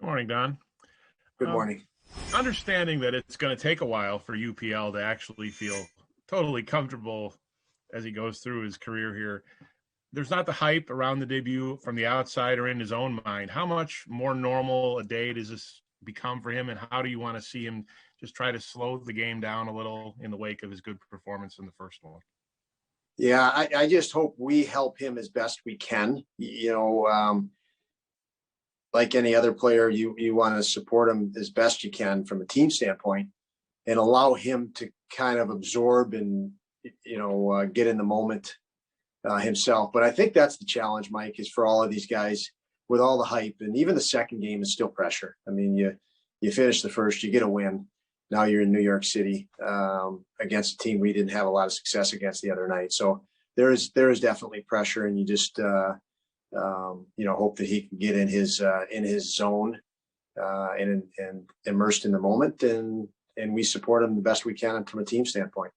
Morning, Don. Good Um, morning. Understanding that it's going to take a while for UPL to actually feel totally comfortable as he goes through his career here, there's not the hype around the debut from the outside or in his own mind. How much more normal a day does this become for him, and how do you want to see him just try to slow the game down a little in the wake of his good performance in the first one? Yeah, I just hope we help him as best we can. Like any other player, you want to support him as best you can from a team standpoint and allow him to kind of absorb and, get in the moment himself. But I think that's the challenge, Mike, is for all of these guys with all the hype, and even the second game is still pressure. I mean, you finish the first, you get a win. Now you're in New York City against a team we didn't have a lot of success against the other night. So there is definitely pressure, and you just hope that he can get in his zone and immersed in the moment, and we support him the best we can from a team standpoint.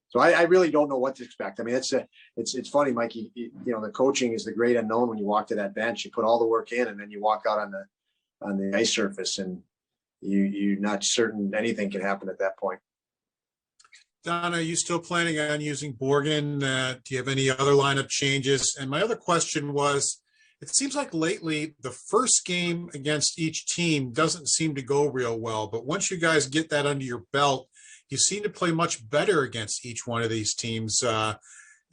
So I really don't know what to expect. I mean, it's funny, Mike. The coaching is the great unknown. When you walk to that bench, you put all the work in, and then you walk out on the ice surface, and you're not certain anything can happen at that point. Don, are you still planning on using Borgen? Do you have any other lineup changes? And my other question was, it seems like lately the first game against each team doesn't seem to go real well, but once you guys get that under your belt, you seem to play much better against each one of these teams.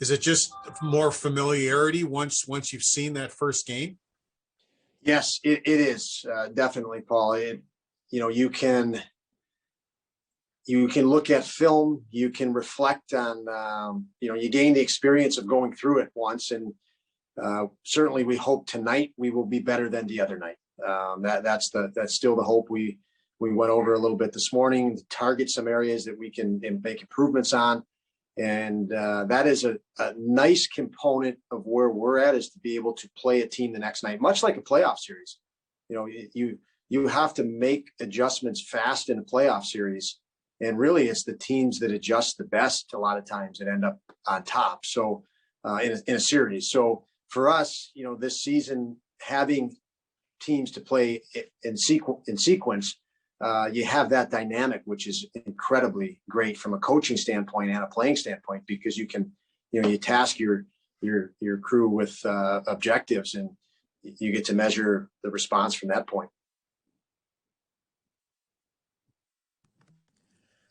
Is it just more familiarity once you've seen that first game? Yes, it is definitely, Paul. You can look at film, you can reflect on, you gain the experience of going through it once, and certainly we hope tonight we will be better than the other night. That's still the hope. We went over a little bit this morning to target some areas that we can make improvements on. And that is a nice component of where we're at, is to be able to play a team the next night, much like a playoff series. You have to make adjustments fast in a playoff series. And really, it's the teams that adjust the best a lot of times that end up on top. So in a series. So for us, this season, having teams to play in sequence, you have that dynamic, which is incredibly great from a coaching standpoint and a playing standpoint, because you can, you task your crew with objectives, and you get to measure the response from that point.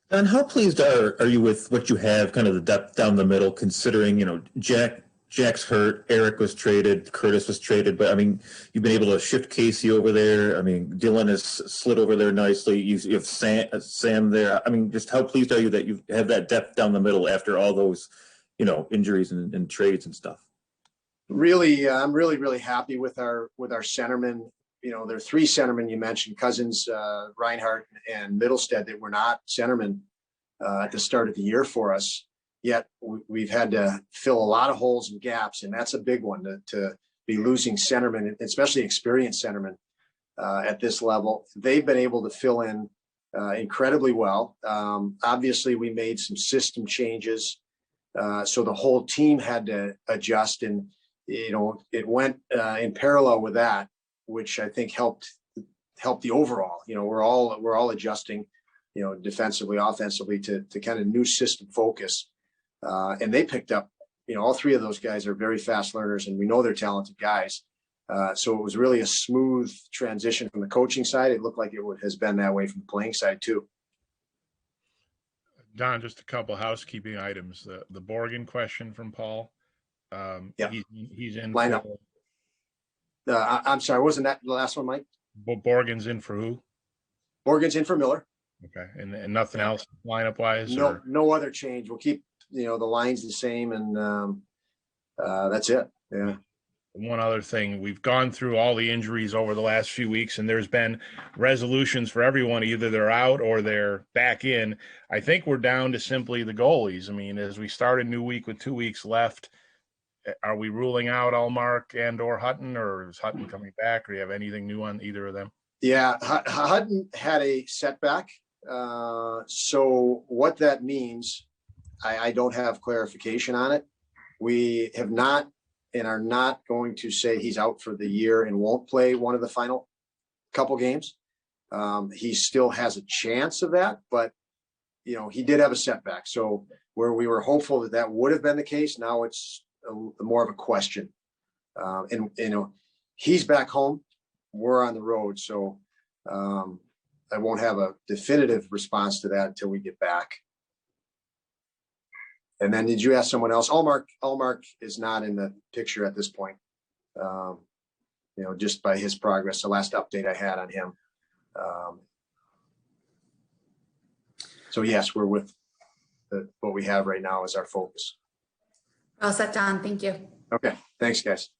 And how pleased are you with what you have, kind of the depth down the middle, considering, Jack's hurt, Eric was traded, Curtis was traded, but I mean, you've been able to shift Casey over there. I mean, Dylan has slid over there nicely. You have Sam there. I mean, just how pleased are you that you have that depth down the middle after all those, injuries and trades and stuff? Really, I'm really, really happy with our centermen. There are three centermen you mentioned: Cousins, Reinhart, and Middlestead, that were not centermen at the start of the year for us. Yet we've had to fill a lot of holes and gaps, and that's a big one, to be losing centermen, especially experienced centermen at this level. They've been able to fill in incredibly well. Obviously, we made some system changes, so the whole team had to adjust, and it went in parallel with that, which I think helped the overall. We're all adjusting, defensively, offensively, to kind of new system focus. And they picked up, all three of those guys are very fast learners, and we know they're talented guys. So it was really a smooth transition from the coaching side. It looked like it has been that way from the playing side too. Don, just a couple housekeeping items. The Borgen question from Paul. Yeah. He's in. Lineup. I'm sorry, wasn't that the last one, Mike? Borgen's in for who? Borgen's in for Miller. Okay, and nothing else lineup wise? No other change. We'll keep the lines the same, and that's it. Yeah. One other thing, we've gone through all the injuries over the last few weeks, and there's been resolutions for everyone. Either they're out or they're back in. I think we're down to simply the goalies. I mean, as we start a new week with 2 weeks left, are we ruling out Ullmark and/or Hutton, or is Hutton coming back? Or do you have anything new on either of them? Yeah, Hutton had a setback. So what that means, I don't have clarification on it. We have not and are not going to say he's out for the year and won't play one of the final couple games. He still has a chance of that, but he did have a setback. So where we were hopeful that that would have been the case, now it's more of a question. And he's back home, we're on the road, so I won't have a definitive response to that until we get back. And then did you ask someone else? Allmark is not in the picture at this point. Just by his progress, the last update I had on him. So yes, we're with what we have right now as our focus. All set, Don. Thank you. Okay, thanks, guys.